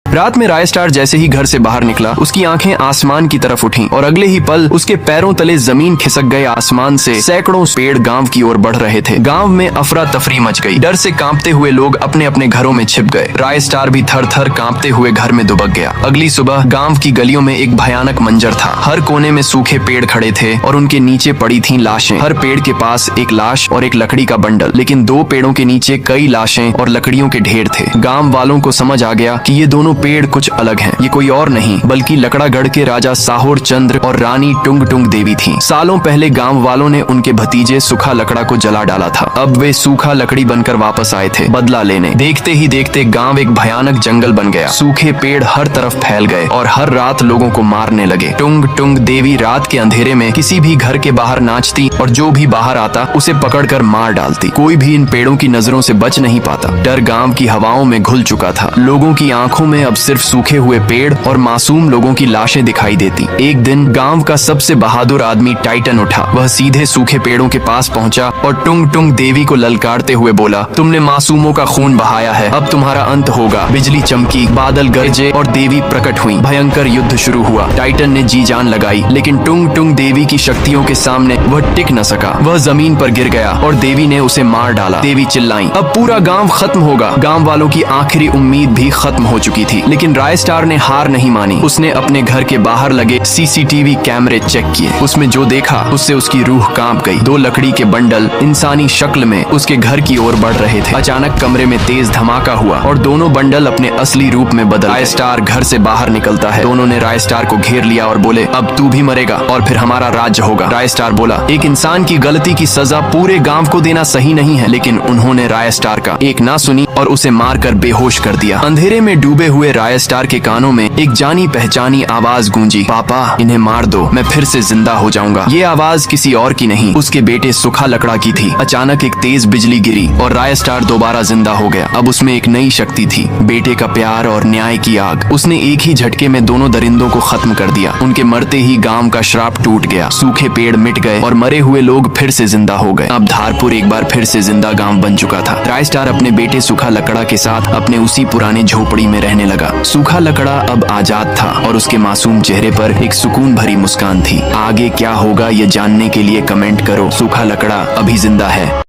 रात में रायस्टार जैसे ही घर से बाहर निकला, उसकी आंखें आसमान की तरफ उठी और अगले ही पल उसके पैरों तले जमीन खिसक गए। आसमान से सैकड़ों पेड़ गांव की ओर बढ़ रहे थे। गांव में अफरा तफरी मच गई। डर से कांपते हुए लोग अपने अपने घरों में छिप गए। रायस्टार भी थर थर कांपते हुए घर में दुबक गया। अगली सुबह गांव की गलियों में एक भयानक मंजर था। हर कोने में सूखे पेड़ खड़े थे और उनके नीचे पड़ी थीं लाशें। हर पेड़ के पास एक लाश और एक लकड़ी का बंडल, लेकिन दो पेड़ों के नीचे कई लाशें और लकड़ियों के ढेर थे। गांव वालों को समझ आ गया कि ये दोनों पेड़ कुछ अलग हैं। ये कोई और नहीं बल्कि लकड़ागढ़ के राजा साहोर चंद्र और रानी टुंग टुंग देवी थीं। सालों पहले गांव वालों ने उनके भतीजे सूखा लकड़ा को जला डाला था। अब वे सूखा लकड़ी बनकर वापस आए थे बदला लेने। देखते ही देखते गांव एक भयानक जंगल बन गया। सूखे पेड़ हर तरफ फैल गए और हर रात लोगों को मारने लगे। टुंग टुंग देवी रात के अंधेरे में किसी भी घर के बाहर नाचती और जो भी बाहर आता उसे पकड़कर मार डालती। कोई भी इन पेड़ों की नजरों से बच नहीं पाता। डर गांव की हवाओं में घुल चुका था। लोगों की आंखों में अब सिर्फ सूखे हुए पेड़ और मासूम लोगों की लाशें दिखाई देती। एक दिन गांव का सबसे बहादुर आदमी टाइटन उठा। वह सीधे सूखे पेड़ों के पास पहुंचा और टुंग टुंग देवी को ललकारते हुए बोला, तुमने मासूमों का खून बहाया है, अब तुम्हारा अंत होगा। बिजली चमकी, बादल गरजे और देवी प्रकट हुई। भयंकर युद्ध शुरू हुआ। टाइटन ने जी जान लगाई, लेकिन टुंग टुंग देवी की शक्तियों के सामने वह टिक न सका। वह जमीन पर गिर गया और देवी ने उसे मार डाला। देवी चिल्लाई, अब पूरा गांव खत्म होगा। गांव वालों की आखिरी उम्मीद भी खत्म हो चुकी थी, लेकिन रायस्टार ने हार नहीं मानी। उसने अपने घर के बाहर लगे सीसीटीवी कैमरे चेक किए। उसमें जो देखा उससे उसकी रूह कांप गई। दो लकड़ी के बंडल इंसानी शक्ल में उसके घर की ओर बढ़ रहे थे। अचानक कमरे में तेज धमाका हुआ और दोनों बंडल अपने असली रूप में बदल। रायस्टार घर से बाहर निकलता है। दोनों ने रायस्टार को घेर लिया और बोले, अब तू भी मरेगा और फिर हमारा राज्य होगा। रायस्टार बोला, एक इंसान की गलती की सजा पूरे गांव को देना सही नहीं है, लेकिन उन्होंने रायस्टार का एक ना सुनी और उसे मारकर बेहोश कर दिया। अंधेरे में डूबे हुए रायस्टार के कानों में एक जानी पहचानी आवाज गूंजी, पापा इन्हें मार दो, मैं फिर से जिंदा हो जाऊंगा। ये आवाज किसी और की नहीं, उसके बेटे सूखा लकड़ा की थी। अचानक एक तेज बिजली गिरी और रायस्टार दोबारा जिंदा हो गया। अब उसमें एक नई शक्ति थी, बेटे का प्यार और न्याय की आग। उसने एक ही झटके में दोनों दरिंदों को खत्म कर दिया। उनके मरते ही गांव का श्राप टूट गया। सूखे पेड़ मिट गए और मरे हुए लोग फिर से जिंदा हो गए। अब धारपुर एक बार फिर से जिंदा गांव बन चुका था। रायस्टार अपने बेटे सूखा लकड़ा के साथ अपने उसी पुराने झोपड़ी में रहने लगा। सूखा लकड़ा अब आजाद था और उसके मासूम चेहरे पर एक सुकून भरी मुस्कान थी। आगे क्या होगा ये जानने के लिए कमेंट करो। सूखा लकड़ा अभी जिंदा है।